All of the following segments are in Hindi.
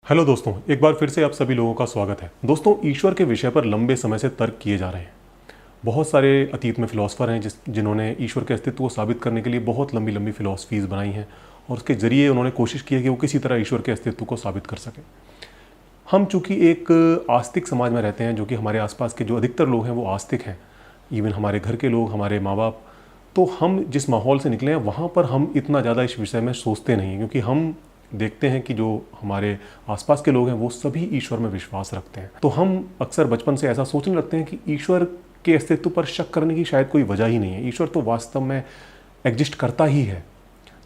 हेलो दोस्तों, एक बार फिर से आप सभी लोगों का स्वागत है। दोस्तों, ईश्वर के विषय पर लंबे समय से तर्क किए जा रहे हैं। बहुत सारे अतीत में फिलोसफर हैं जिन्होंने ईश्वर के अस्तित्व को साबित करने के लिए बहुत लंबी लंबी फिलोसफीज बनाई हैं और उसके जरिए उन्होंने कोशिश की है कि वो किसी तरह ईश्वर के अस्तित्व को साबित कर सकें। हम चूंकि एक आस्तिक समाज में रहते हैं, जो कि हमारे आसपास के जो अधिकतर लोग हैं वो आस्तिक हैं, इवन हमारे घर के लोग, हमारे माँ बाप। तो हम जिस माहौल से निकले हैं वहाँ पर हम इतना ज़्यादा इस विषय में सोचते नहीं हैं, क्योंकि हम देखते हैं कि जो हमारे आसपास के लोग हैं वो सभी ईश्वर में विश्वास रखते हैं। तो हम अक्सर बचपन से ऐसा सोचने लगते हैं कि ईश्वर के अस्तित्व पर शक करने की शायद कोई वजह ही नहीं है, ईश्वर तो वास्तव में एग्जिस्ट करता ही है।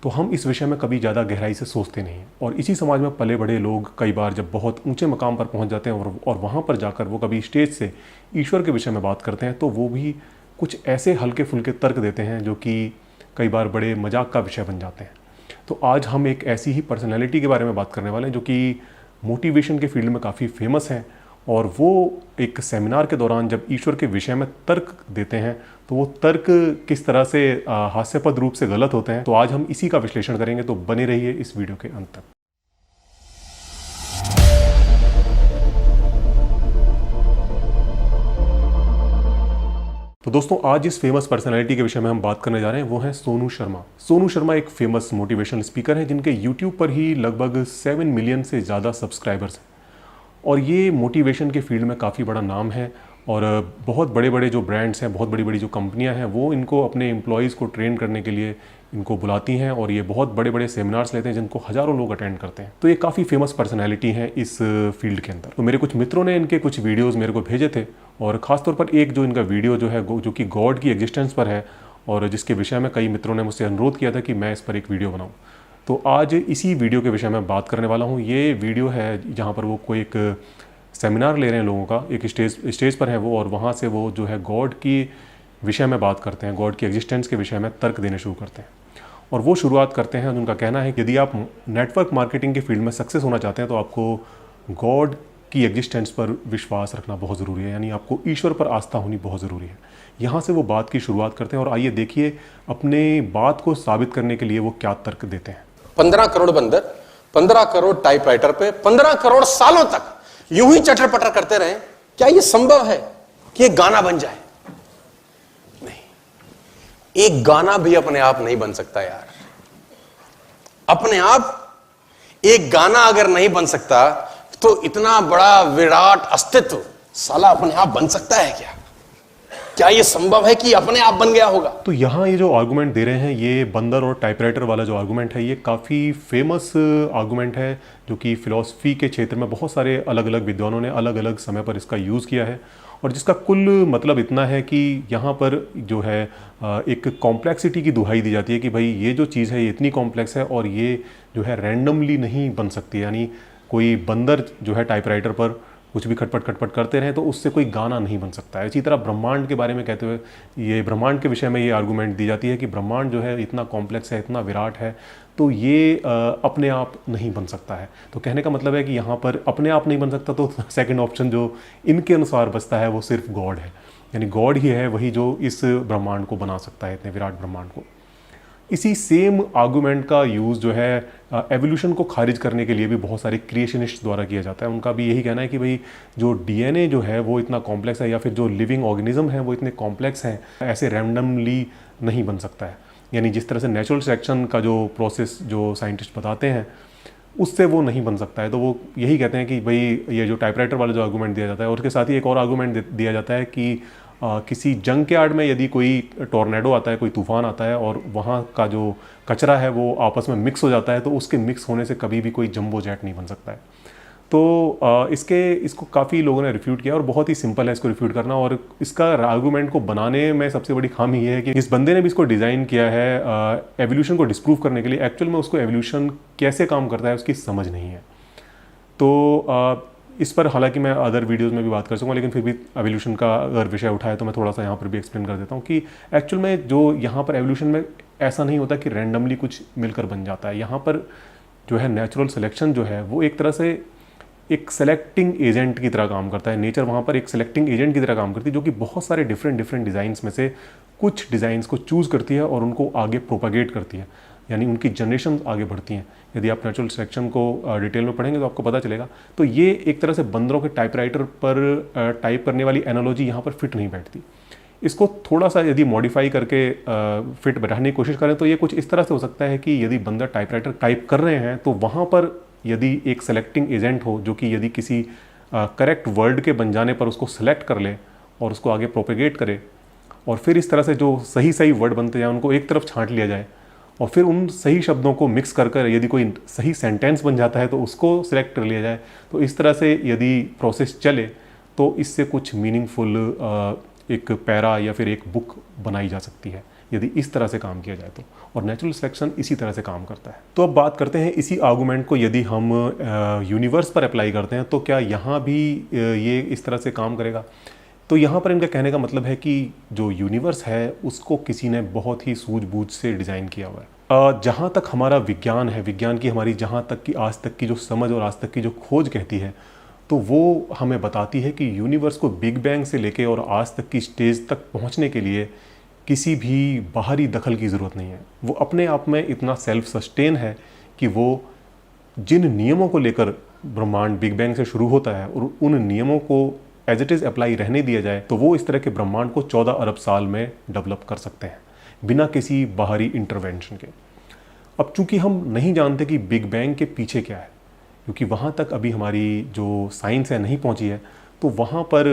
तो हम इस विषय में कभी ज़्यादा गहराई से सोचते नहीं हैं। और इसी समाज में पले बड़े लोग कई बार जब बहुत ऊंचे मकाम पर पहुंच जाते हैं और वहाँ पर जाकर वो कभी स्टेज से ईश्वर के विषय में बात करते हैं, तो वो भी कुछ ऐसे हल्के फुल्के तर्क देते हैं जो कि कई बार बड़े मजाक का विषय बन जाते हैं। तो आज हम एक ऐसी ही पर्सनैलिटी के बारे में बात करने वाले हैं जो कि मोटिवेशन के फील्ड में काफ़ी फेमस है। और वो एक सेमिनार के दौरान जब ईश्वर के विषय में तर्क देते हैं तो वो तर्क किस तरह से हास्यास्पद रूप से गलत होते हैं। तो आज हम इसी का विश्लेषण करेंगे, तो बने रहिए इस वीडियो के अंत तक। तो दोस्तों, आज जिस फेमस पर्सनैलिटी के विषय में हम बात करने जा रहे हैं वो है सोनू शर्मा। सोनू शर्मा एक फेमस मोटिवेशनल स्पीकर हैं जिनके यूट्यूब पर ही लगभग 7 मिलियन से ज़्यादा सब्सक्राइबर्स हैं। और ये मोटिवेशन के फील्ड में काफ़ी बड़ा नाम है और बहुत बड़े बड़े जो ब्रांड्स हैं, बहुत बड़ी बड़ी जो कंपनियां हैं, वो इनको अपने एम्प्लॉयज़ को ट्रेन करने के लिए इनको बुलाती हैं और ये बहुत बड़े बड़े सेमिनार्स लेते हैं जिनको हज़ारों लोग अटेंड करते हैं। तो ये काफ़ी फेमस पर्सनैलिटी हैं इस फील्ड के अंदर। तो मेरे कुछ मित्रों ने इनके कुछ वीडियोज़ मेरे को भेजे थे और ख़ासतौर पर एक जो इनका वीडियो जो है जो कि गॉड की एग्जिस्टेंस पर है और जिसके विषय में कई मित्रों ने मुझसे अनुरोध किया था कि मैं इस पर एक वीडियो बनाऊँ। तो आज इसी वीडियो के विषय में बात करने वाला हूँ। ये वीडियो है जहाँ पर वो कोई एक सेमिनार ले रहे हैं लोगों का, एक स्टेज पर है वो, और वहाँ से वो जो है गॉड की विषय में बात करते हैं, गॉड की एग्जिस्टेंस के विषय में तर्क देने शुरू करते हैं। और वो शुरुआत करते हैं, उनका कहना है कि यदि आप नेटवर्क मार्केटिंग के फील्ड में सक्सेस होना चाहते हैं तो आपको गॉड की एग्जिस्टेंस पर विश्वास रखना बहुत ज़रूरी है, यानी आपको ईश्वर पर आस्था होनी बहुत ज़रूरी है। यहाँ से वो बात की शुरुआत करते हैं और आइए देखिए अपने बात को साबित करने के लिए वो क्या तर्क देते हैं। 15 करोड़ बंदर 15 करोड़ टाइपराइटर पे 15 करोड़ सालों तक यूं ही चटर पटर करते रहे, क्या यह संभव है कि एक गाना बन जाए? नहीं, एक गाना भी अपने आप नहीं बन सकता यार। अपने आप एक गाना अगर नहीं बन सकता तो इतना बड़ा विराट अस्तित्व साला अपने आप बन सकता है क्या? क्या यह संभव है कि अपने आप बन गया होगा? तो यहाँ ये जो आर्गुमेंट दे रहे हैं, ये बंदर और टाइपराइटर वाला जो आर्गुमेंट है, ये काफ़ी फेमस आर्गुमेंट है जो कि फ़िलॉसफी के क्षेत्र में बहुत सारे अलग अलग विद्वानों ने अलग अलग समय पर इसका यूज़ किया है। और जिसका कुल मतलब इतना है कि यहाँ पर जो है एक कॉम्प्लेक्सिटी की दुहाई दी जाती है कि भाई ये जो चीज़ है ये इतनी कॉम्प्लेक्स है और ये जो है रैंडमली नहीं बन सकती। यानी कोई बंदर जो है टाइपराइटर पर कुछ भी खटपट खटपट करते रहे तो उससे कोई गाना नहीं बन सकता है। इसी तरह ब्रह्मांड के बारे में कहते हुए ये ब्रह्मांड के विषय में ये आर्गुमेंट दी जाती है कि ब्रह्मांड जो है इतना कॉम्प्लेक्स है, इतना विराट है, तो ये अपने आप नहीं बन सकता है। तो कहने का मतलब है कि यहाँ पर अपने आप नहीं बन सकता, तो सेकंड ऑप्शन जो इनके अनुसार बचता है वो सिर्फ गॉड है, यानी गॉड ही है वही जो इस ब्रह्मांड को बना सकता है, इतने विराट ब्रह्मांड को। इसी सेम आर्गुमेंट का यूज़ जो है एवोल्यूशन को खारिज करने के लिए भी बहुत सारे क्रिएशनिस्ट द्वारा किया जाता है। उनका भी यही कहना है कि भाई जो डीएनए जो है वो इतना कॉम्प्लेक्स है, या फिर जो लिविंग ऑर्गेनिज्म है वो इतने कॉम्प्लेक्स हैं, ऐसे रैंडमली नहीं बन सकता है। यानी जिस तरह से नेचुरल सिलेक्शन का जो प्रोसेस जो साइंटिस्ट बताते हैं उससे वो नहीं बन सकता है। तो वो यही कहते हैं कि भाई ये जो टाइपराइटर वाला जो आर्गूमेंट दिया जाता है, और उसके साथ ही एक और आर्गूमेंट दिया जाता है कि किसी जंकयार्ड में यदि कोई टॉर्नेडो आता है, कोई तूफान आता है और वहाँ का जो कचरा है वो आपस में मिक्स हो जाता है, तो उसके मिक्स होने से कभी भी कोई जंबो जेट नहीं बन सकता है। तो इसको काफ़ी लोगों ने रिफ्यूट किया और बहुत ही सिंपल है इसको रिफ्यूट करना। और इसका आर्गूमेंट को बनाने में सबसे बड़ी खामी ये है कि इस बंदे ने भी इसको डिज़ाइन किया है एवोल्यूशन को डिस्प्रूव करने के लिए। एक्चुअल में उसको एवोल्यूशन कैसे काम करता है उसकी समझ नहीं है। तो इस पर हालांकि मैं अदर वीडियोस में भी बात कर सकूँगा, लेकिन फिर भी एवोल्यूशन का अगर विषय उठाए तो मैं थोड़ा सा यहाँ पर भी एक्सप्लेन कर देता हूँ कि एक्चुअल में जो यहाँ पर एवोल्यूशन में ऐसा नहीं होता कि रैंडमली कुछ मिलकर बन जाता है। यहाँ पर जो है नेचुरल सिलेक्शन जो है वो एक तरह से एक सेलेक्टिंग एजेंट की तरह काम करता है। नेचर वहाँ पर एक सेलेक्टिंग एजेंट की तरह काम करती है जो कि बहुत सारे डिफरेंट डिज़ाइंस में से कुछ डिज़ाइंस को चूज़ करती है और उनको आगे प्रोपागेट करती है। यानी उनकी जनरेशन आगे बढ़ती हैं। यदि आप नेचुरल सिलेक्शन को डिटेल में पढ़ेंगे तो आपको पता चलेगा। तो ये एक तरह से बंदरों के टाइपराइटर पर टाइप करने वाली एनालॉजी यहाँ पर फिट नहीं बैठती। इसको थोड़ा सा यदि मॉडिफाई करके फिट बैठाने की कोशिश करें तो ये कुछ इस तरह से हो सकता है कि यदि बंदर टाइपराइटर टाइप कर रहे हैं तो वहाँ पर यदि एक सेलेक्टिंग एजेंट हो जो कि यदि किसी करेक्ट वर्ड के बन जाने पर उसको सेलेक्ट कर ले और उसको आगे प्रोपेगेट करे, और फिर इस तरह से जो सही सही वर्ड बनते जाए उनको एक तरफ छांट लिया जाए, और फिर उन सही शब्दों को मिक्स कर कर यदि कोई सही सेंटेंस बन जाता है तो उसको सिलेक्ट कर लिया जाए। तो इस तरह से यदि प्रोसेस चले तो इससे कुछ मीनिंगफुल एक पैरा या फिर एक बुक बनाई जा सकती है यदि इस तरह से काम किया जाए तो। और नेचुरल सिलेक्शन इसी तरह से काम करता है। तो अब बात करते हैं इसी आर्गूमेंट को यदि हम यूनिवर्स पर अप्लाई करते हैं तो क्या यहाँ भी ये इस तरह से काम करेगा। तो यहाँ पर इनका कहने का मतलब है कि जो यूनिवर्स है उसको किसी ने बहुत ही सूझबूझ से डिज़ाइन किया हुआ है। जहाँ तक हमारा विज्ञान है, विज्ञान की हमारी जहाँ तक की आज तक की जो समझ और आज तक की जो खोज कहती है, तो वो हमें बताती है कि यूनिवर्स को बिग बैंग से लेके और आज तक की स्टेज तक पहुँचने के लिए किसी भी बाहरी दखल की ज़रूरत नहीं है। वो अपने आप में इतना सेल्फ सस्टेन है कि वो जिन नियमों को लेकर ब्रह्मांड बिग बैंग से शुरू होता है और उन नियमों को एज इट इज़ अप्लाई रहने दिया जाए तो वो इस तरह के ब्रह्मांड को 14 अरब साल में डेवलप कर सकते हैं बिना किसी बाहरी इंटरवेंशन के। अब चूंकि हम नहीं जानते कि बिग बैंग के पीछे क्या है, क्योंकि वहाँ तक अभी हमारी जो साइंस है नहीं पहुँची है, तो वहाँ पर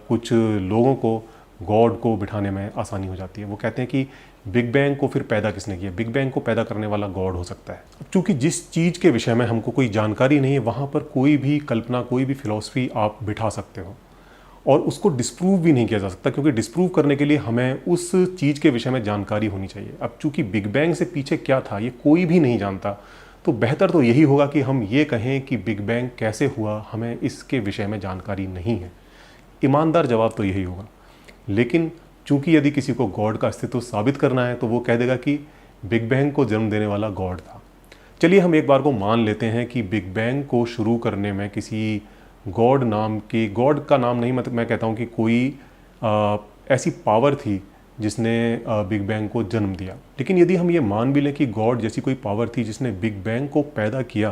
कुछ लोगों को गॉड को बिठाने में आसानी हो जाती है। वो कहते हैं कि बिग बैंग को फिर पैदा किसने किया, बिग बैंग को पैदा करने वाला गॉड हो सकता है। क्योंकि जिस चीज़ के विषय में हमको कोई जानकारी नहीं है वहाँ पर कोई भी कल्पना, कोई भी फिलॉसफी आप बिठा सकते हो और उसको डिस्प्रूव भी नहीं किया जा सकता, क्योंकि डिस्प्रूव करने के लिए हमें उस चीज़ के विषय में जानकारी होनी चाहिए। अब चूंकि बिग बैंग से पीछे क्या था ये कोई भी नहीं जानता, तो बेहतर तो यही होगा कि हम ये कहें कि बिग बैंग कैसे हुआ, हमें इसके विषय में जानकारी नहीं है। ईमानदार जवाब तो यही होगा। लेकिन चूंकि यदि किसी को गॉड का अस्तित्व साबित करना है तो वो कह देगा कि बिग बैंग को जन्म देने वाला गॉड था। चलिए हम एक बार को मान लेते हैं कि बिग बैंग को शुरू करने में किसी गॉड नाम के, गॉड का नाम नहीं, मतलब मैं कहता हूँ कि कोई ऐसी पावर थी जिसने बिग बैंग को जन्म दिया। लेकिन यदि हम ये मान भी लें कि गॉड जैसी कोई पावर थी जिसने बिग बैंग को पैदा किया,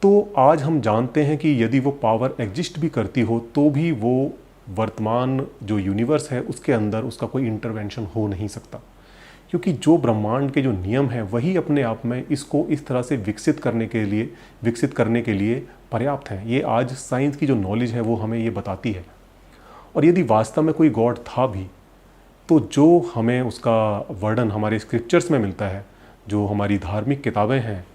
तो आज हम जानते हैं कि यदि वो पावर एग्जिस्ट भी करती हो तो भी वो वर्तमान जो यूनिवर्स है उसके अंदर उसका कोई इंटरवेंशन हो नहीं सकता, क्योंकि जो ब्रह्मांड के जो नियम हैं वही अपने आप में इसको इस तरह से विकसित करने के लिए पर्याप्त हैं। ये आज साइंस की जो नॉलेज है वो हमें ये बताती है। और यदि वास्तव में कोई गॉड था भी तो जो हमें उसका वर्णन हमारे स्क्रिप्चर्स में मिलता है, जो हमारी धार्मिक किताबें हैं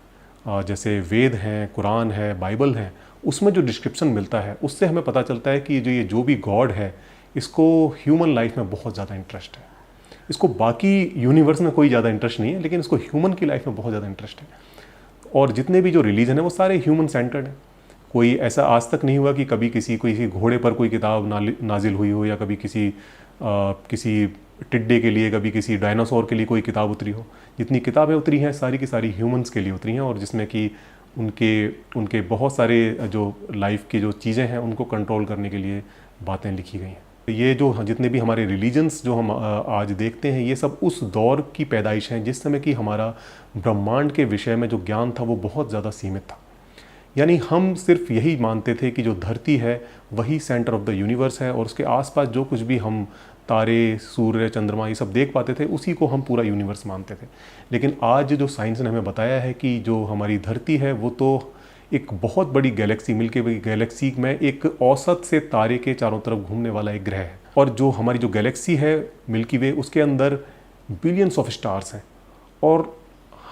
जैसे वेद हैं, कुरान है, बाइबल है, उसमें जो डिस्क्रिप्शन मिलता है उससे हमें पता चलता है कि जो भी गॉड है इसको ह्यूमन लाइफ में बहुत ज़्यादा इंटरेस्ट है। इसको बाकी यूनिवर्स में कोई ज़्यादा इंटरेस्ट नहीं है, लेकिन इसको ह्यूमन की लाइफ में बहुत ज़्यादा इंटरेस्ट है। और जितने भी जो रिलीजन है वो सारे ह्यूमन सेंटर्ड हैं। कोई ऐसा आज तक नहीं हुआ कि कभी किसी घोड़े पर कोई किताब नाजिल हुई हो, या कभी किसी टिड्डे के लिए, कभी किसी डायनासोर के लिए कोई किताब उतरी हो। जितनी किताबें उतरी हैं सारी की सारी ह्यूमंस के लिए उतरी हैं, और जिसमें कि उनके बहुत सारे जो लाइफ की जो चीज़ें हैं उनको कंट्रोल करने के लिए बातें लिखी गई हैं। ये जो जितने भी हमारे रिलीजन्स जो हम आज देखते हैं ये सब उस दौर की पैदाइश हैं जिस समय कि हमारा ब्रह्मांड के विषय में जो ज्ञान था वो बहुत ज़्यादा सीमित था। यानी हम सिर्फ यही मानते थे कि जो धरती है वही सेंटर ऑफ द यूनिवर्स है, और उसके आसपास जो कुछ भी हम तारे, सूर्य, चंद्रमा ये सब देख पाते थे उसी को हम पूरा यूनिवर्स मानते थे। लेकिन आज जो साइंस ने हमें बताया है कि जो हमारी धरती है वो तो एक बहुत बड़ी गैलेक्सी, मिल्की वे गैलेक्सी में एक औसत से तारे के चारों तरफ घूमने वाला एक ग्रह है। और जो हमारी जो गैलेक्सी है मिल्की वे, उसके अंदर बिलियंस ऑफ स्टार्स हैं, और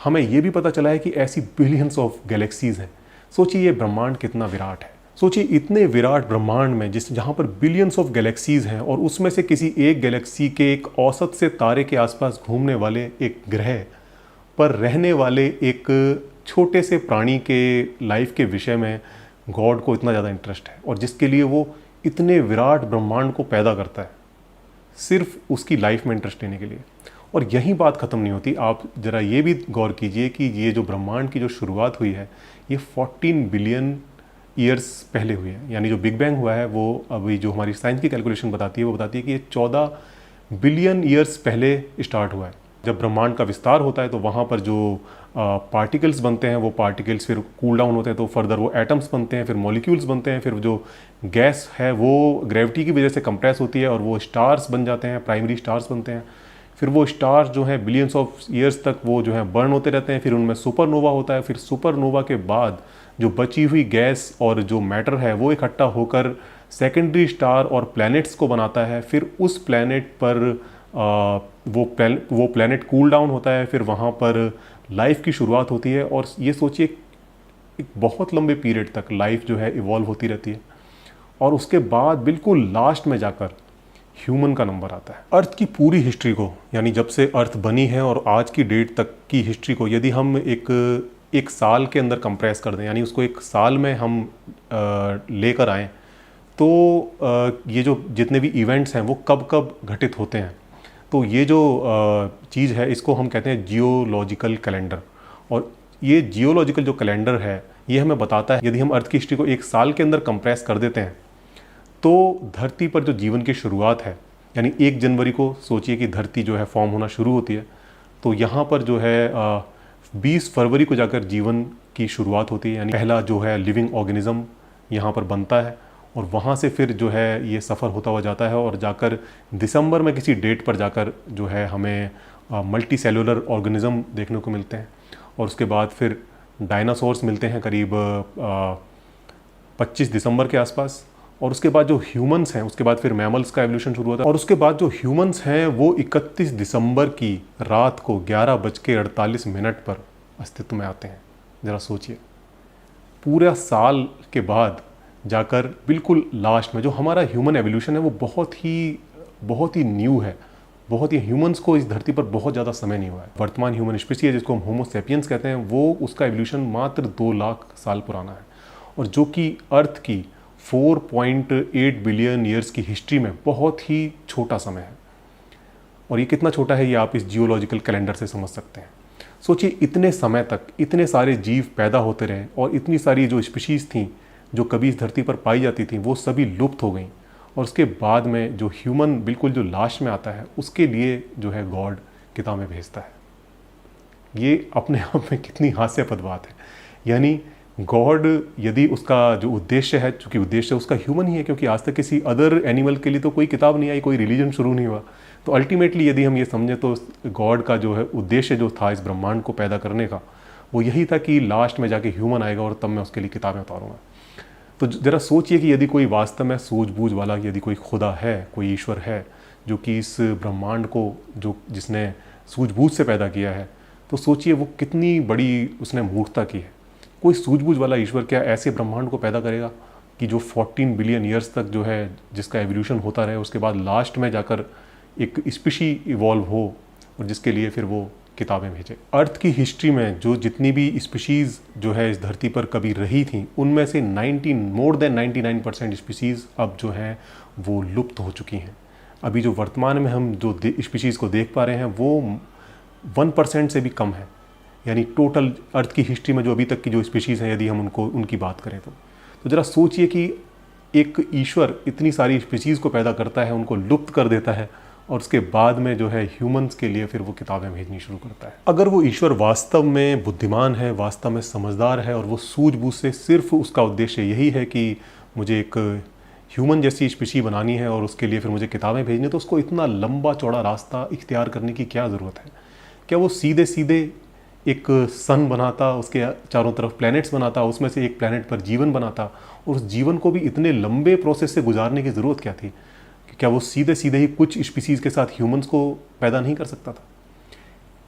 हमें ये भी पता चला है कि ऐसी बिलियंस ऑफ गैलेक्सीज हैं। सोचिए ये ब्रह्मांड कितना विराट है। सोचिए इतने विराट ब्रह्मांड में जहाँ पर बिलियंस ऑफ गैलेक्सीज हैं, और उसमें से किसी एक गैलेक्सी के एक औसत से तारे के आसपास घूमने वाले एक ग्रह पर रहने वाले एक छोटे से प्राणी के लाइफ के विषय में गॉड को इतना ज़्यादा इंटरेस्ट है, और जिसके लिए वो इतने विराट ब्रह्मांड को पैदा करता है सिर्फ उसकी लाइफ में इंटरेस्ट लेने के लिए। और यही बात ख़त्म नहीं होती। आप ज़रा ये भी गौर कीजिए कि ये जो ब्रह्मांड की जो शुरुआत हुई है ये 14 बिलियन ईयर्स पहले हुई है। यानी जो बिग बैंग हुआ है वो अभी जो हमारी साइंस की कैलकुलेशन बताती है वो बताती है कि ये 14 बिलियन ईयर्स पहले स्टार्ट हुआ है। जब ब्रह्मांड का विस्तार होता है तो वहाँ पर जो पार्टिकल्स बनते हैं वो पार्टिकल्स फिर कूल डाउन होते हैं तो फर्दर वो एटम्स बनते हैं, फिर मॉलिक्यूल्स बनते हैं, फिर जो गैस है वो ग्रेविटी की वजह से कंप्रेस होती है और वो स्टार्स बन जाते हैं, प्राइमरी स्टार्स बनते हैं। फिर वो स्टार्स जो हैं बिलियंस ऑफ ईयर्स तक वो जो है बर्न होते रहते हैं, फिर उनमें सुपरनोवा होता है। फिर सुपरनोवा के बाद जो बची हुई गैस और जो मैटर है वो इकट्ठा होकर सेकेंडरी स्टार और प्लैनेट्स को बनाता है। फिर उस प्लैनेट पर वो प्लैनेट कूल डाउन होता है, फिर वहाँ पर लाइफ की शुरुआत होती है। और ये सोचिए एक बहुत लंबे पीरियड तक लाइफ जो है इवॉल्व होती रहती है और उसके बाद बिल्कुल लास्ट में जाकर ह्यूमन का नंबर आता है। अर्थ की पूरी हिस्ट्री को, यानी जब से अर्थ बनी है और आज की डेट तक की हिस्ट्री को यदि हम एक साल के अंदर कंप्रेस कर दें, यानी उसको एक साल में हम लेकर आएँ, तो ये जो जितने भी इवेंट्स हैं वो कब कब घटित होते हैं, तो ये जो चीज़ है इसको हम कहते हैं जियोलॉजिकल कैलेंडर। और ये जियोलॉजिकल जो कैलेंडर है ये हमें बताता है यदि हम अर्थ की हिस्ट्री को एक साल के अंदर कंप्रेस कर देते हैं तो धरती पर जो जीवन की शुरुआत है, यानी 1 जनवरी को सोचिए कि धरती जो है फॉर्म होना शुरू होती है, तो यहाँ पर जो है 20 फरवरी को जाकर जीवन की शुरुआत होती है, यानी पहला जो है लिविंग ऑर्गेनिज्म यहाँ पर बनता है। और वहाँ से फिर जो है ये सफ़र होता हुआ जाता है और जाकर दिसंबर में किसी डेट पर जाकर जो है हमें मल्टी सेलुलर ऑर्गेनिज्म देखने को मिलते हैं। और उसके बाद फिर डायनासोर्स मिलते हैं करीब 25 दिसंबर के आसपास। और उसके बाद जो ह्यूमंस हैं उसके बाद फिर मैमल्स का एवोल्यूशन शुरू होता है। और उसके बाद जो ह्यूमंस हैं वो 31 दिसंबर की रात को 11:48 पर अस्तित्व में आते हैं। ज़रा सोचिए, पूरा साल के बाद जाकर बिल्कुल लास्ट में जो हमारा ह्यूमन एवोल्यूशन है वो बहुत ही न्यू है, बहुत ही ह्यूमंस को इस धरती पर बहुत ज़्यादा समय नहीं हुआ है। वर्तमान ह्यूमन स्पीसीज जिसको हम होमो सेपियंस कहते हैं वो उसका एवोल्यूशन मात्र 2 लाख साल पुराना है, और जो कि अर्थ की 4.8 बिलियन ईयर्स की हिस्ट्री में बहुत ही छोटा समय है। और ये कितना छोटा है ये आप इस जियोलॉजिकल कैलेंडर से समझ सकते हैं। सोचिए इतने समय तक इतने सारे जीव पैदा होते रहे और इतनी सारी जो स्पीशीज़ थी जो कभी इस धरती पर पाई जाती थी वो सभी लुप्त हो गई, और उसके बाद में जो ह्यूमन बिल्कुल जो लास्ट में आता है उसके लिए जो है गॉड किताबें भेजता है। ये अपने आप में कितनी हास्यास्पद बात है। यानी गॉड यदि उसका जो उद्देश्य है, चूँकि उद्देश्य उसका ह्यूमन ही है, क्योंकि आज तक किसी अदर एनिमल के लिए तो कोई किताब नहीं आई, कोई रिलीजन शुरू नहीं हुआ, तो अल्टीमेटली यदि हम ये समझें तो गॉड का जो है उद्देश्य जो था इस ब्रह्मांड को पैदा करने का वो यही था कि लास्ट में जाके ह्यूमन आएगा और तब मैं उसके लिए किताबें उतारूँगा। तो ज़रा सोचिए कि यदि कोई वास्तव में सूझबूझ वाला, यदि कोई खुदा है, कोई ईश्वर है जो कि इस ब्रह्मांड को जिसने सूझबूझ से पैदा किया है, तो सोचिए वो कितनी बड़ी उसने मूर्खता की है। कोई सूझबूझ वाला ईश्वर क्या ऐसे ब्रह्मांड को पैदा करेगा कि जो 14 बिलियन ईयर्स तक जो है जिसका एवोल्यूशन होता रहे, उसके बाद लास्ट में जाकर एक स्पीशी इवॉल्व हो और जिसके लिए फिर वो किताबें भेजे। अर्थ की हिस्ट्री में जो जितनी भी स्पीशीज़ जो है इस धरती पर कभी रही थी उनमें से मोर देन 99% स्पीशीज़ अब जो हैं वो लुप्त हो चुकी हैं। अभी जो वर्तमान में हम जो स्पीशीज़ को देख पा रहे हैं वो 1% से भी कम है। यानी टोटल अर्थ की हिस्ट्री में जो अभी तक की जो स्पीशीज़ हैं यदि हम उनकी बात करें तो ज़रा सोचिए कि एक ईश्वर इतनी सारी स्पीशीज़ को पैदा करता है, उनको लुप्त कर देता है और उसके बाद में जो है ह्यूमंस के लिए फिर वो किताबें भेजनी शुरू करता है। अगर वो ईश्वर वास्तव में बुद्धिमान है, वास्तव में समझदार है और वो सूझबूझ से सिर्फ उसका उद्देश्य यही है कि मुझे एक ह्यूमन जैसी स्पीशी बनानी है और उसके लिए फिर मुझे किताबें भेजनी, तो उसको इतना लंबा चौड़ा रास्ता इख्तियार करने की क्या ज़रूरत है? क्या वो सीधे सीधे एक सन बनाता, उसके चारों तरफ प्लैनेट्स बनाता, उसमें से एक प्लैनेट पर जीवन बनाता, और उस जीवन को भी इतने लंबे प्रोसेस से गुजारने की ज़रूरत क्या थी? क्या वो सीधे सीधे ही कुछ स्पीसीज़ के साथ ह्यूमंस को पैदा नहीं कर सकता था?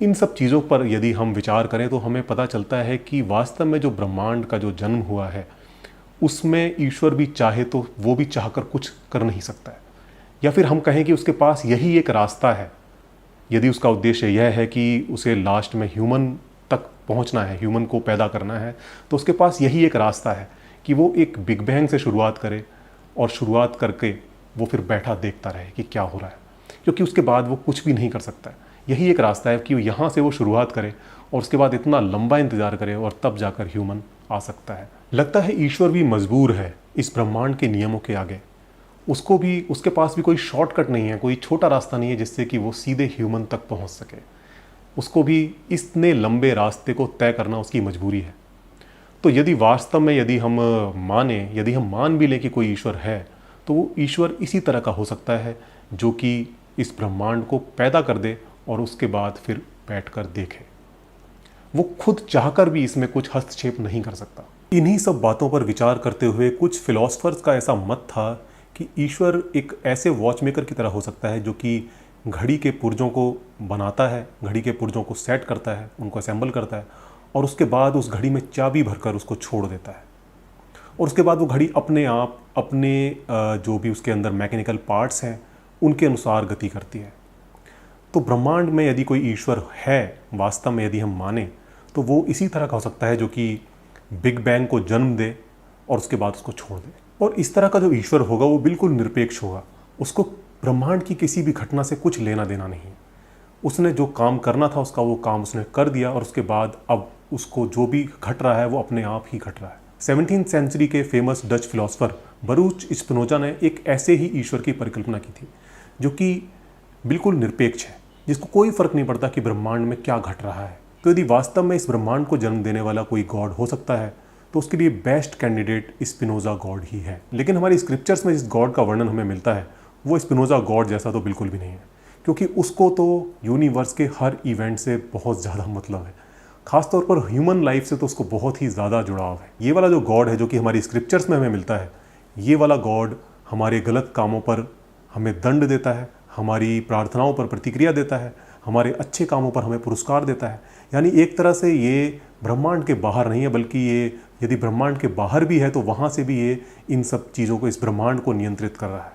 इन सब चीज़ों पर यदि हम विचार करें तो हमें पता चलता है कि वास्तव में जो ब्रह्मांड का जो जन्म हुआ है उसमें ईश्वर भी चाहे तो वो भी चाहकर कुछ कर नहीं सकता है, या फिर हम कहें कि उसके पास यही एक रास्ता है। यदि उसका उद्देश्य यह है कि उसे लास्ट में ह्यूमन तक पहुंचना है, ह्यूमन को पैदा करना है, तो उसके पास यही एक रास्ता है कि वो एक बिग बैंग से शुरुआत करे और शुरुआत करके वो फिर बैठा देखता रहे कि क्या हो रहा है, क्योंकि उसके बाद वो कुछ भी नहीं कर सकता है। यही एक रास्ता है कि यहाँ से वो शुरुआत करे और उसके बाद इतना लंबा इंतज़ार करे और तब जाकर ह्यूमन आ सकता है। लगता है ईश्वर भी मजबूर है इस ब्रह्मांड के नियमों के आगे। उसके पास भी कोई शॉर्टकट नहीं है, कोई छोटा रास्ता नहीं है जिससे कि वो सीधे ह्यूमन तक पहुँच सके। उसको भी इतने लंबे रास्ते को तय करना उसकी मजबूरी है। तो यदि वास्तव में यदि हम मान भी लें कि कोई ईश्वर है, तो वो ईश्वर इसी तरह का हो सकता है जो कि इस ब्रह्मांड को पैदा कर दे और उसके बाद फिर बैठकर देखे। वो खुद चाहकर भी इसमें कुछ हस्तक्षेप नहीं कर सकता। इन्हीं सब बातों पर विचार करते हुए कुछ फिलोसफर्स का ऐसा मत था कि ईश्वर एक ऐसे वॉचमेकर की तरह हो सकता है जो कि घड़ी के पुर्जों को बनाता है, घड़ी के पुर्जों को सेट करता है, उनको असेंबल करता है और उसके बाद उस घड़ी में चाबी भरकर उसको छोड़ देता है और उसके बाद वो घड़ी अपने आप अपने जो भी उसके अंदर मैकेनिकल पार्ट्स हैं उनके अनुसार गति करती है। तो ब्रह्मांड में यदि कोई ईश्वर है वास्तव में, यदि हम माने, तो वो इसी तरह का हो सकता है जो कि बिग बैंग को जन्म दे और उसके बाद उसको छोड़ दे। और इस तरह का जो ईश्वर होगा वो बिल्कुल निरपेक्ष होगा, उसको ब्रह्मांड की किसी भी घटना से कुछ लेना देना नहीं। उसने जो काम करना था उसका वो काम उसने कर दिया और उसके बाद अब उसको जो भी घट रहा है वो अपने आप ही घट रहा है। 17th सेंचुरी के famous Dutch philosopher Bharuch Spinoza ने एक ऐसे ही ईश्वर की परिकल्पना की थी जो कि बिल्कुल निरपेक्ष है, जिसको कोई फर्क नहीं पड़ता कि ब्रह्मांड में क्या घट रहा है। तो यदि वास्तव में इस ब्रह्मांड को जन्म देने वाला कोई गॉड हो सकता है तो उसके लिए बेस्ट कैंडिडेट स्पिनोजा गॉड ही है। लेकिन हमारी स्क्रिप्चर्स में जिस गॉड का वर्णन हमें मिलता है वो स्पिनोजा गॉड जैसा तो बिल्कुल भी नहीं है, क्योंकि उसको तो यूनिवर्स के हर इवेंट से बहुत ज़्यादा मतलब है, खासतौर पर ह्यूमन लाइफ से तो उसको बहुत ही ज़्यादा जुड़ाव है। ये वाला जो गॉड है जो कि हमारी स्क्रिप्चर्स में हमें मिलता है, ये वाला गॉड हमारे गलत कामों पर हमें दंड देता है, हमारी प्रार्थनाओं पर प्रतिक्रिया देता है, हमारे अच्छे कामों पर हमें पुरस्कार देता है। यानी एक तरह से ये ब्रह्मांड के बाहर नहीं है, बल्कि ये यदि ब्रह्मांड के बाहर भी है तो वहाँ से भी ये इन सब चीज़ों को, इस ब्रह्मांड को नियंत्रित कर रहा है।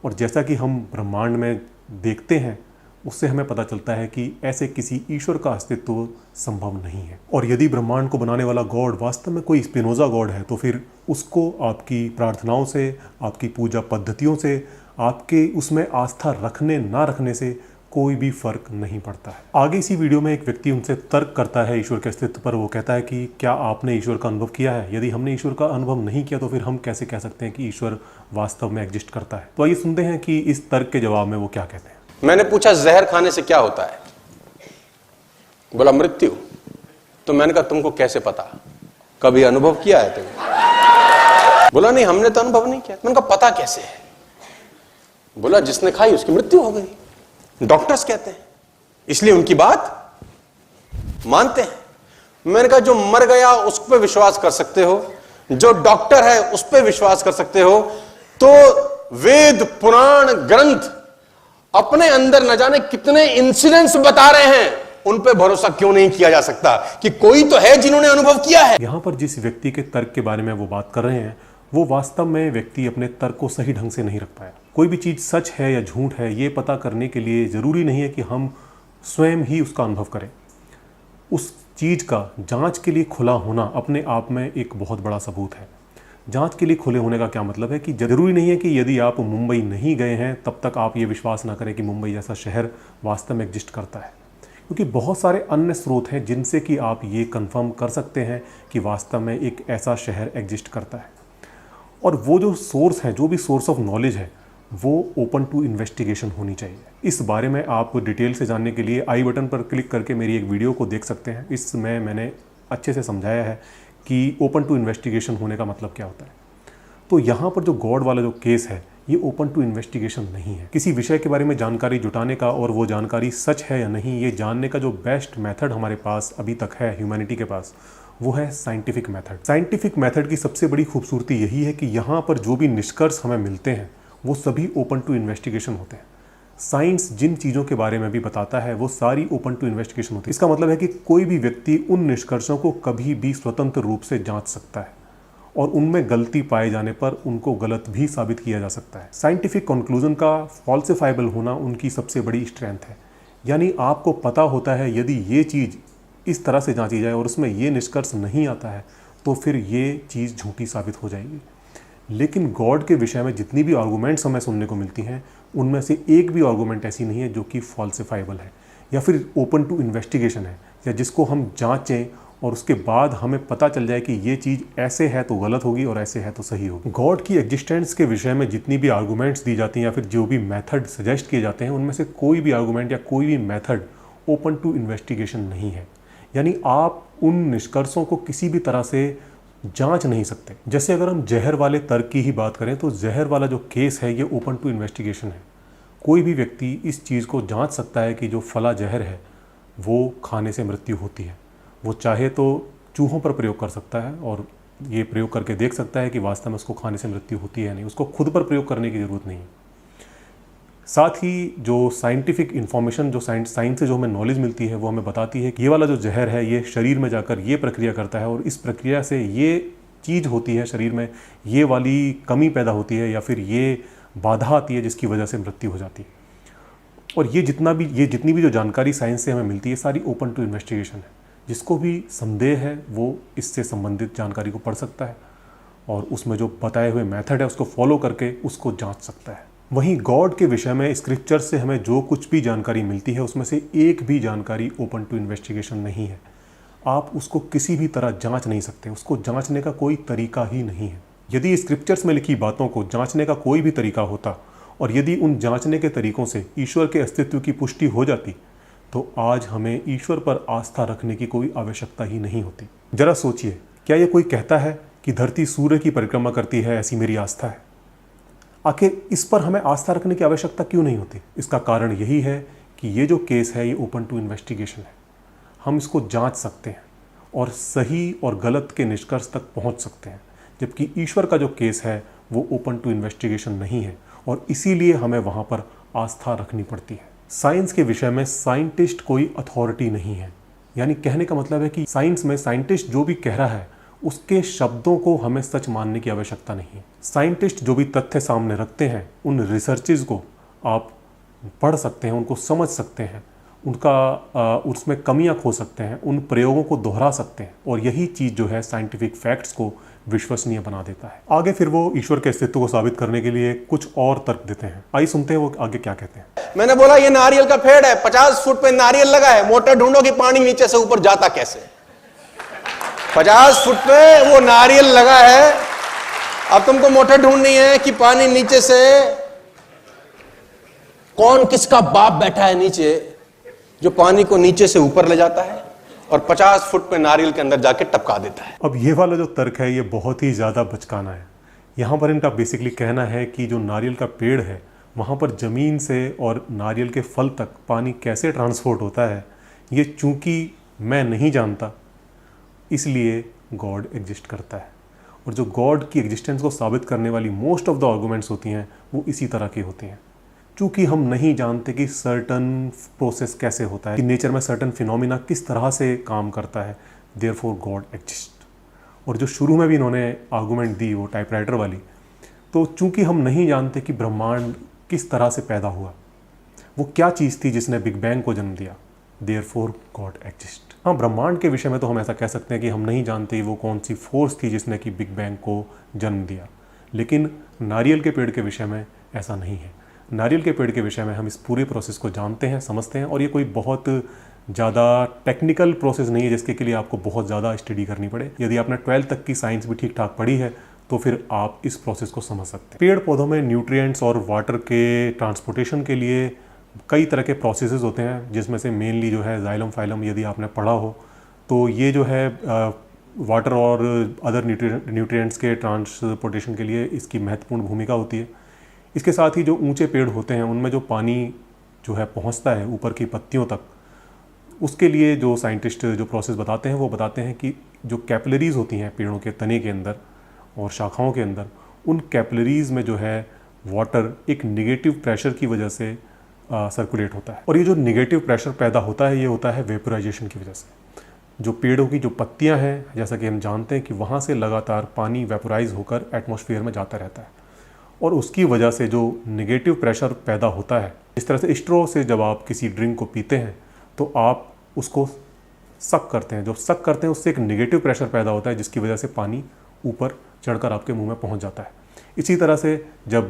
और जैसा कि हम ब्रह्मांड में देखते हैं उससे हमें पता चलता है कि ऐसे किसी ईश्वर का अस्तित्व संभव नहीं है। और यदि ब्रह्मांड को बनाने वाला गॉड वास्तव में कोई स्पिनोजा गॉड है तो फिर उसको आपकी प्रार्थनाओं से, आपकी पूजा पद्धतियों से, आपके उसमें आस्था रखने ना रखने से कोई भी फर्क नहीं पड़ता है। आगे इसी वीडियो में एक व्यक्ति उनसे तर्क करता है ईश्वर के अस्तित्व पर। वो कहता है कि क्या आपने ईश्वर का अनुभव किया है? यदि हमने ईश्वर का अनुभव नहीं किया तो फिर हम कैसे कह सकते हैं कि ईश्वर वास्तव में एग्जिस्ट करता है? तो आइए सुनते हैं कि इस तर्क के जवाब में वो क्या कहते हैं। मैंने पूछा जहर खाने से क्या होता है? बोला मृत्यु। तो मैंने कहा तुमको कैसे पता? कभी अनुभव किया है तुमने? बोला नहीं, हमने तो अनुभव नहीं किया। मैंने कहा पता कैसे है? बोला जिसने खाई उसकी मृत्यु हो गई, डॉक्टर्स कहते हैं, इसलिए उनकी बात मानते हैं। मैंने कहा जो मर गया उस पर विश्वास कर सकते हो, जो डॉक्टर है उस पर विश्वास कर सकते हो, तो वेद पुराण ग्रंथ अपने अंदर न जाने कितने इंसिडेंट्स बता रहे हैं, उन पे भरोसा क्यों नहीं किया जा सकता कि कोई तो है जिन्होंने अनुभव किया है? यहां पर जिस व्यक्ति के तर्क के बारे में वो बात कर रहे हैं वो वास्तव में व्यक्ति अपने तर्क को सही ढंग से नहीं रख पाया। कोई भी चीज़ सच है या झूठ है ये पता करने के लिए ज़रूरी नहीं है कि हम स्वयं ही उसका अनुभव करें। उस चीज़ का जांच के लिए खुला होना अपने आप में एक बहुत बड़ा सबूत है। जांच के लिए खुले होने का क्या मतलब है कि ज़रूरी नहीं है कि यदि आप मुंबई नहीं गए हैं तब तक आप ये विश्वास ना करें कि मुंबई जैसा शहर वास्तव में एग्जिस्ट करता है, क्योंकि बहुत सारे अन्य स्रोत हैं जिनसे कि आप ये कंफर्म कर सकते हैं कि वास्तव में एक ऐसा शहर एग्जिस्ट करता है। और वो जो सोर्स है, जो भी सोर्स ऑफ नॉलेज है, वो ओपन टू इन्वेस्टिगेशन होनी चाहिए। इस बारे में आप डिटेल से जानने के लिए आई बटन पर क्लिक करके मेरी एक वीडियो को देख सकते हैं। इसमें मैंने अच्छे से समझाया है कि ओपन टू इन्वेस्टिगेशन होने का मतलब क्या होता है। तो यहाँ पर जो गॉड वाला जो केस है ये ओपन टू इन्वेस्टिगेशन नहीं है। किसी विषय के बारे में जानकारी जुटाने का और वो जानकारी सच है या नहीं ये जानने का जो बेस्ट मेथड हमारे पास अभी तक है ह्यूमैनिटी के पास, वो है साइंटिफिक मेथड। साइंटिफिक मेथड की सबसे बड़ी खूबसूरती यही है कि यहाँ पर जो भी निष्कर्ष हमें मिलते हैं वो सभी ओपन टू इन्वेस्टिगेशन होते हैं। साइंस जिन चीज़ों के बारे में भी बताता है वो सारी ओपन टू इन्वेस्टिगेशन होती है। इसका मतलब है कि कोई भी व्यक्ति उन निष्कर्षों को कभी भी स्वतंत्र रूप से जांच सकता है और उनमें गलती पाए जाने पर उनको गलत भी साबित किया जा सकता है। साइंटिफिक कंक्लूजन का फॉल्सिफाइबल होना उनकी सबसे बड़ी स्ट्रेंथ है। यानी आपको पता होता है यदि ये चीज़ इस तरह से जांची जाए और उसमें ये निष्कर्ष नहीं आता है तो फिर ये चीज़ झूठी साबित हो जाएगी। लेकिन गॉड के विषय में जितनी भी आर्गूमेंट्स हमें सुनने को मिलती हैं उनमें से एक भी आर्गूमेंट ऐसी नहीं है जो कि फॉल्सिफाइबल है या फिर ओपन टू इन्वेस्टिगेशन है, या जिसको हम जांचें और उसके बाद हमें पता चल जाए कि ये चीज़ ऐसे है तो गलत होगी और ऐसे है तो सही होगी। गॉड की एग्जिस्टेंस के विषय में जितनी भी आर्गूमेंट्स दी जाती हैं या फिर जो भी मेथड सजेस्ट किए जाते हैं उनमें से कोई भी आर्गूमेंट या कोई भी मेथड ओपन टू इन्वेस्टिगेशन नहीं है। यानी आप उन निष्कर्षों को किसी भी तरह से जांच नहीं सकते। जैसे अगर हम जहर वाले तर्क की ही बात करें तो जहर वाला जो केस है ये ओपन टू इन्वेस्टिगेशन है। कोई भी व्यक्ति इस चीज़ को जांच सकता है कि जो फला जहर है वो खाने से मृत्यु होती है। वो चाहे तो चूहों पर प्रयोग कर सकता है और ये प्रयोग करके देख सकता है कि वास्तव में उसको खाने से मृत्यु होती है नहीं। उसको खुद पर प्रयोग करने की ज़रूरत नहीं। साथ ही जो साइंटिफिक इन्फॉर्मेशन, जो साइंस से जो हमें नॉलेज मिलती है वो हमें बताती है कि ये वाला जो जहर है ये शरीर में जाकर ये प्रक्रिया करता है और इस प्रक्रिया से ये चीज़ होती है शरीर में, ये वाली कमी पैदा होती है या फिर ये बाधा आती है जिसकी वजह से मृत्यु हो जाती है। और ये जितनी भी जो जानकारी साइंस से हमें मिलती है सारी ओपन टू इन्वेस्टिगेशन है। जिसको भी संदेह है वो इससे संबंधित जानकारी को पढ़ सकता है और उसमें जो बताए हुए मेथड है उसको फॉलो करके उसको जांच सकता है। वहीं गॉड के विषय में स्क्रिप्चर से हमें जो कुछ भी जानकारी मिलती है उसमें से एक भी जानकारी ओपन टू इन्वेस्टिगेशन नहीं है। आप उसको किसी भी तरह जांच नहीं सकते, उसको जांचने का कोई तरीका ही नहीं है। यदि स्क्रिप्चर्स में लिखी बातों को जांचने का कोई भी तरीका होता और यदि उन जांचने के तरीकों से ईश्वर के अस्तित्व की पुष्टि हो जाती तो आज हमें ईश्वर पर आस्था रखने की कोई आवश्यकता ही नहीं होती। जरा सोचिए, क्या ये कोई कहता है कि धरती सूर्य की परिक्रमा करती है ऐसी मेरी आस्था है? आखिर इस पर हमें आस्था रखने की आवश्यकता क्यों नहीं होती? इसका कारण यही है कि ये जो केस है ये ओपन टू इन्वेस्टिगेशन है। हम इसको जांच सकते हैं और सही और गलत के निष्कर्ष तक पहुंच सकते हैं, जबकि ईश्वर का जो केस है वो ओपन टू इन्वेस्टिगेशन नहीं है और इसीलिए हमें वहाँ पर आस्था रखनी पड़ती है। साइंस के विषय में साइंटिस्ट कोई अथॉरिटी नहीं है। यानी कहने का मतलब है कि साइंस में साइंटिस्ट जो भी कह रहा है उसके शब्दों को हमें सच मानने की आवश्यकता नहीं है। साइंटिस्ट जो भी तथ्य सामने रखते हैं उन रिसर्चेज को आप पढ़ सकते हैं, उनको समझ सकते हैं, उसमें कमियां खो सकते हैं, उन प्रयोगों को दोहरा सकते हैं और यही चीज़ जो है साइंटिफिक फैक्ट्स को विश्वसनीय बना देता है। आगे फिर वो ईश्वर के अस्तित्व को साबित करने के लिए कुछ और तर्क देते हैं। आइए सुनते हैं वो आगे क्या कहते हैं। मैंने बोला ये नारियल का पेड़ है, 50 फुट पे नारियल लगा है, मोटर ढूंढो कि पानी नीचे से ऊपर जाता कैसे। 50 फुट पे वो नारियल लगा है, अब तुमको मोटर ढूंढनी है कि पानी नीचे से कौन किसका बाप बैठा है नीचे जो पानी को नीचे से ऊपर ले जाता है और 50 फुट पे नारियल के अंदर जाके टपका देता है। अब ये वाला जो तर्क है ये बहुत ही ज़्यादा बचकाना है। यहाँ पर इनका बेसिकली कहना है कि जो नारियल का पेड़ है वहाँ पर ज़मीन से और नारियल के फल तक पानी कैसे ट्रांसपोर्ट होता है ये चूंकि मैं नहीं जानता इसलिए गॉड एग्जिस्ट करता है। और जो गॉड की एग्जिस्टेंस को साबित करने वाली मोस्ट ऑफ द आर्गूमेंट्स होती हैं वो इसी तरह की होती हैं। चूँकि हम नहीं जानते कि सर्टन प्रोसेस कैसे होता है, कि नेचर में सर्टन फिनोमिना किस तरह से काम करता है, देयरफॉर गॉड एग्जिस्ट। और जो शुरू में भी इन्होंने आर्गूमेंट दी वो टाइपराइटर वाली, तो चूँकि हम नहीं जानते कि ब्रह्मांड किस तरह से पैदा हुआ, वो क्या चीज़ थी जिसने बिग बैंग को जन्म दिया, देयरफॉर गॉड एग्जिस्ट। हाँ, ब्रह्मांड के विषय में तो हम ऐसा कह सकते हैं कि हम नहीं जानते वो कौन सी फोर्स थी जिसने कि बिग बैंग को जन्म दिया, लेकिन नारियल के पेड़ के विषय में ऐसा नहीं है। नारियल के पेड़ के विषय में हम इस पूरे प्रोसेस को जानते हैं, समझते हैं और ये कोई बहुत ज़्यादा टेक्निकल प्रोसेस नहीं है जिसके के लिए आपको बहुत ज़्यादा स्टडी करनी पड़े। यदि आपने 12th तक की साइंस भी ठीक ठाक पढ़ी है तो फिर आप इस प्रोसेस को समझ सकते हैं। पेड़ पौधों में न्यूट्रिएंट्स और वाटर के ट्रांसपोर्टेशन के लिए कई तरह के प्रोसेसेस होते हैं, जिसमें से मेनली जो है जाइलम फाइलम यदि आपने पढ़ा हो तो ये जो है वाटर और अदर न्यूट्रिएंट्स के ट्रांसपोर्टेशन के लिए इसकी महत्वपूर्ण भूमिका होती है। इसके साथ ही जो ऊंचे पेड़ होते हैं उनमें जो पानी जो है पहुंचता है ऊपर की पत्तियों तक, उसके लिए जो साइंटिस्ट जो प्रोसेस बताते हैं वो बताते हैं कि जो कैपिलरीज होती हैं पेड़ों के तने के अंदर और शाखाओं के अंदर, उन कैपिलरीज में जो है वाटर एक निगेटिव प्रेशर की वजह से सर्कुलेट होता है। और ये जो निगेटिव प्रेशर पैदा होता है ये होता है वेपोराइजेशन की वजह से। जो पेड़ों की जो पत्तियां हैं, जैसा कि हम जानते हैं कि वहाँ से लगातार पानी वेपोराइज होकर एटमॉस्फेयर में जाता रहता है और उसकी वजह से जो निगेटिव प्रेशर पैदा होता है, इस तरह से स्ट्रॉ से जब आप किसी ड्रिंक को पीते हैं तो आप उसको सक करते हैं, जो सक करते हैं उससे एक निगेटिव प्रेशर पैदा होता है जिसकी वजह से पानी ऊपर चढ़कर आपके मुंह में पहुंच जाता है। इसी तरह से जब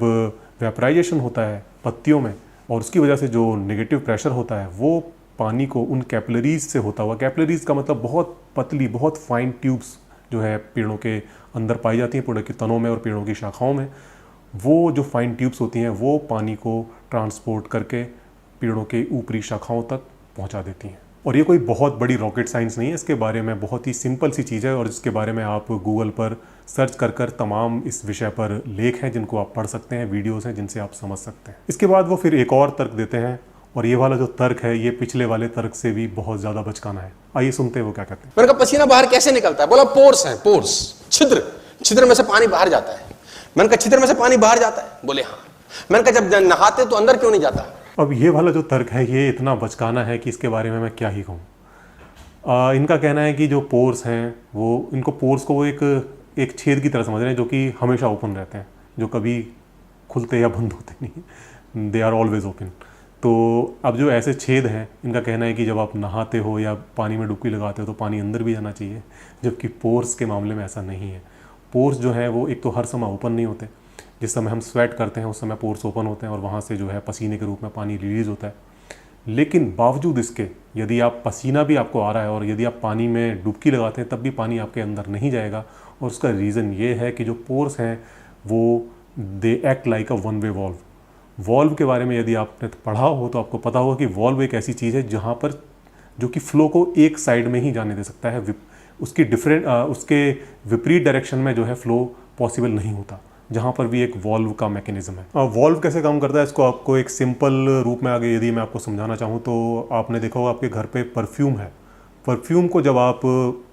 वेपोराइजेशन होता है पत्तियों में और उसकी वजह से जो निगेटिव प्रेशर होता है वो पानी को उन कैपिलरीज से होता हुआ, कैपिलरीज का मतलब बहुत पतली बहुत फाइन ट्यूब्स जो है पेड़ों के अंदर पाई जाती हैं, पेड़ों के तनों में और पेड़ों की शाखाओं में, वो जो फाइन ट्यूब्स होती हैं वो पानी को ट्रांसपोर्ट करके पेड़ों के ऊपरी शाखाओं तक पहुंचा देती हैं। और ये कोई बहुत बड़ी रॉकेट साइंस नहीं है, इसके बारे में बहुत ही सिंपल सी चीज़ है और जिसके बारे में आप गूगल पर सर्च कर तमाम इस विषय पर लेख हैं जिनको आप पढ़ सकते हैं, वीडियोस हैं जिनसे आप समझ सकते हैं। इसके बाद वो फिर एक और तर्क देते हैं और ये वाला जो तर्क है ये पिछले वाले तर्क से भी बहुत ज़्यादा बचकाना है। आइए सुनते हैं वो क्या कहते हैं। मैंने कहा पसीना बाहर कैसे निकलता है? बोला पोर्स है, पोर्स, छिद्र में से पानी बाहर जाता है। मैंने कहा छिद्र में से पानी बाहर जाता है? बोले हाँ। मैंने कहा जब नहाते तो अंदर क्यों नहीं जाता? अब ये वाला जो तर्क है ये इतना बचकाना है कि इसके बारे में मैं क्या ही कहूँ। इनका कहना है कि जो पोर्स हैं वो, इनको पोर्स को वो एक छेद की तरह समझ रहे हैं जो कि हमेशा ओपन रहते हैं, जो कभी खुलते या बंद होते नहीं, दे आर ऑलवेज ओपन। तो अब जो ऐसे छेद हैं, इनका कहना है कि जब आप नहाते हो या पानी में डुबकी लगाते हो तो पानी अंदर भी जाना चाहिए, जबकि पोर्स के मामले में ऐसा नहीं है। पोर्स जो है वो एक तो हर समय ओपन नहीं होते, जिस समय हम स्वेट करते हैं उस समय पोर्स ओपन होते हैं और वहाँ से जो है पसीने के रूप में पानी रिलीज़ होता है। लेकिन बावजूद इसके यदि आप पसीना भी आपको आ रहा है और यदि आप पानी में डुबकी लगाते हैं तब भी पानी आपके अंदर नहीं जाएगा। और उसका रीज़न ये है कि जो पोर्स हैं वो they act like a one way valve. Valve के बारे में यदि आपने पढ़ा हो तो आपको पता होगा कि वॉल्व एक ऐसी चीज़ है जहाँ पर जो कि फ्लो को एक साइड में ही जाने दे सकता है, उसके विपरीत डायरेक्शन में जो है फ्लो पॉसिबल नहीं होता, जहाँ पर भी एक वॉल्व का मैकेनिज्म है। वॉल्व कैसे काम करता है इसको आपको एक सिंपल रूप में आगे यदि मैं आपको समझाना चाहूँ तो आपने देखा होगा आपके घर पे परफ्यूम है। परफ्यूम को जब आप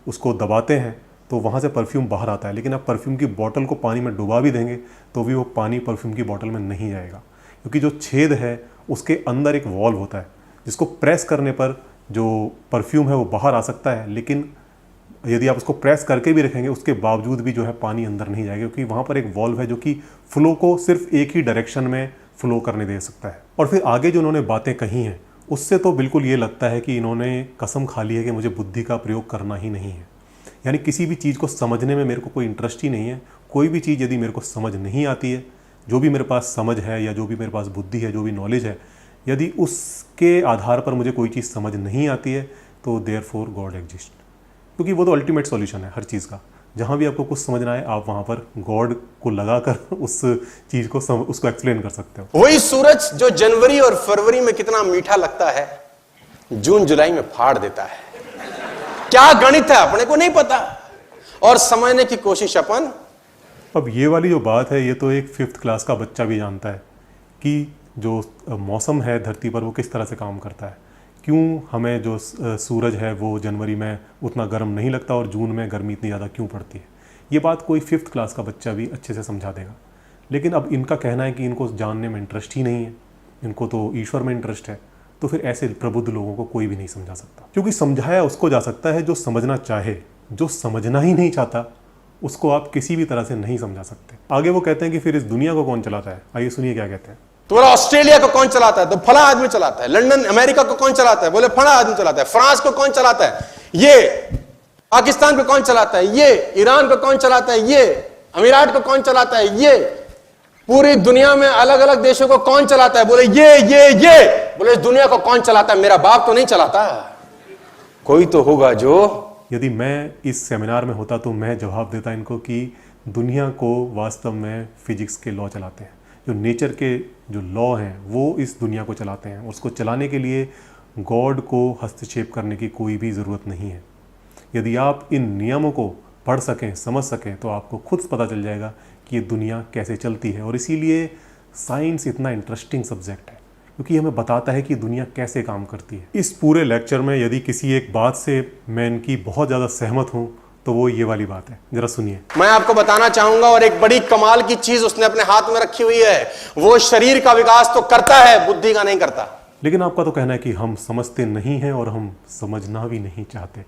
उसको दबाते हैं तो वहाँ से परफ्यूम बाहर आता है, लेकिन आप परफ्यूम की बोतल को पानी में डुबा भी देंगे तो भी वो पानी परफ्यूम की बोतल में नहीं जाएगा, क्योंकि जो छेद है उसके अंदर एक वॉल्व होता है जिसको प्रेस करने पर जो परफ्यूम है वो बाहर आ सकता है। लेकिन यदि आप उसको प्रेस करके भी रखेंगे उसके बावजूद भी जो है पानी अंदर नहीं जाएगा, क्योंकि वहाँ पर एक वॉल्व है जो कि फ्लो को सिर्फ एक ही डायरेक्शन में फ्लो करने दे सकता है। और फिर आगे जो उन्होंने बातें कही हैं उससे तो बिल्कुल ये लगता है कि इन्होंने कसम खा ली है कि मुझे बुद्धि का प्रयोग करना ही नहीं है। यानी किसी भी चीज़ को समझने में मेरे को कोई इंटरेस्ट ही नहीं है। कोई भी चीज़ यदि मेरे को समझ नहीं आती है, जो भी मेरे पास समझ है या जो भी मेरे पास बुद्धि है, जो भी नॉलेज है, यदि उसके आधार पर मुझे कोई चीज़ समझ नहीं आती है तो देयर फॉर गॉड एग्जिस्ट, क्योंकि वो तो अल्टीमेट सॉल्यूशन है हर चीज़ का। जहाँ भी आपको कुछ समझना है आप वहाँ पर गॉड को लगाकर उस चीज़ को उसको एक्सप्लेन कर सकते हो। वही सूरज जो जनवरी और फरवरी में कितना मीठा लगता है, जून जुलाई में फाड़ देता है। क्या गणित है अपने को नहीं पता और समझने की कोशिश अपन। अब ये वाली जो बात है ये तो एक 5th क्लास का बच्चा भी जानता है कि जो मौसम है धरती पर वो किस तरह से काम करता है, क्यों हमें जो सूरज है वो जनवरी में उतना गर्म नहीं लगता और जून में गर्मी इतनी ज़्यादा क्यों पड़ती है। ये बात कोई 5th क्लास का बच्चा भी अच्छे से समझा देगा। लेकिन अब इनका कहना है कि इनको जानने में इंटरेस्ट ही नहीं है, इनको तो ईश्वर में इंटरेस्ट है। तो फिर ऐसे प्रबुद्ध लोगों को कोई भी नहीं समझा सकता, क्योंकि समझाया उसको जा सकता है जो समझना चाहे। जो समझना ही नहीं चाहता उसको आप किसी भी तरह से नहीं समझा सकते। आगे वो कहते हैं कि फिर इस दुनिया को कौन चलाता है। आइए सुनिए क्या कहते हैं। तो बोला ऑस्ट्रेलिया को कौन चलाता है? तो फला आदमी चलाता है। लंदन अमेरिका को कौन चलाता है? बोले फला आदमी चलाता है। फ्रांस को कौन चलाता है? ये। पाकिस्तान को कौन चलाता है? ये। ईरान को कौन चलाता है? ये। अमीरात को कौन चलाता है? ये। पूरी दुनिया में अलग अलग देशों को कौन चलाता है? बोले ये। बोले इस दुनिया को कौन चलाता है? मेरा बाप तो नहीं चलाता, कोई तो होगा जो। यदि मैं इस सेमिनार में होता तो मैं जवाब देता इनको कि दुनिया को वास्तव में फिजिक्स के लॉ चलाते हैं। जो नेचर के जो लॉ हैं वो इस दुनिया को चलाते हैं। उसको चलाने के लिए गॉड को हस्तक्षेप करने की कोई भी ज़रूरत नहीं है। यदि आप इन नियमों को पढ़ सकें, समझ सकें, तो आपको खुद पता चल जाएगा कि ये दुनिया कैसे चलती है। और इसीलिए साइंस इतना इंटरेस्टिंग सब्जेक्ट है, क्योंकि हमें बताता है कि दुनिया कैसे काम करती है। इस पूरे लेक्चर में यदि किसी एक बात से मैं इनकी बहुत ज़्यादा सहमत हूँ तो वो ये वाली बात है। जरा सुनिए। मैं आपको बताना चाहूंगा, और एक बड़ी कमाल की चीज उसने अपने हाथ में रखी हुई है। वो शरीर का विकास तो करता है, बुद्धि का नहीं करता। लेकिन आपका तो कहना है कि हम समझते नहीं हैं और हम समझना भी नहीं चाहते,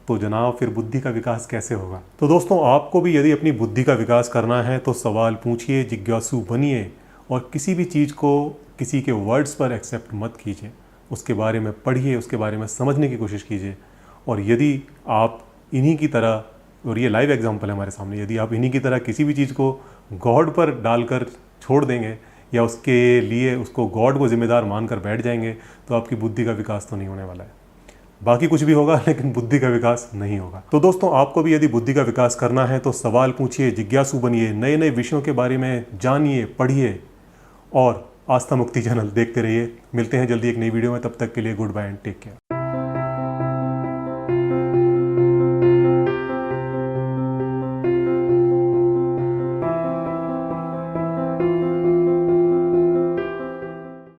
तो जनाब फिर बुद्धि का विकास कैसे होगा? तो दोस्तों, आपको भी यदि अपनी बुद्धि का विकास करना है तो सवाल पूछिए, जिज्ञासु बनिए और किसी भी चीज़ को किसी के वर्ड्स पर एक्सेप्ट मत कीजिए। उसके बारे में पढ़िए, उसके बारे में समझने की कोशिश कीजिए। और यदि आप इन्हीं की तरह, और ये लाइव एग्जांपल है हमारे सामने, यदि आप इन्हीं की तरह किसी भी चीज़ को गॉड पर डालकर छोड़ देंगे या उसके लिए उसको गॉड को जिम्मेदार मानकर बैठ जाएंगे तो आपकी बुद्धि का विकास तो नहीं होने वाला है। बाकी कुछ भी होगा लेकिन बुद्धि का विकास नहीं होगा। तो दोस्तों, आपको भी यदि बुद्धि का विकास करना है तो सवाल पूछिए, जिज्ञासु बनिए, नए नए विषयों के बारे में जानिए, पढ़िए और आस्था मुक्ति चैनल देखते रहिए। मिलते हैं जल्दी एक नई वीडियो में, तब तक के लिए goodbye and take care.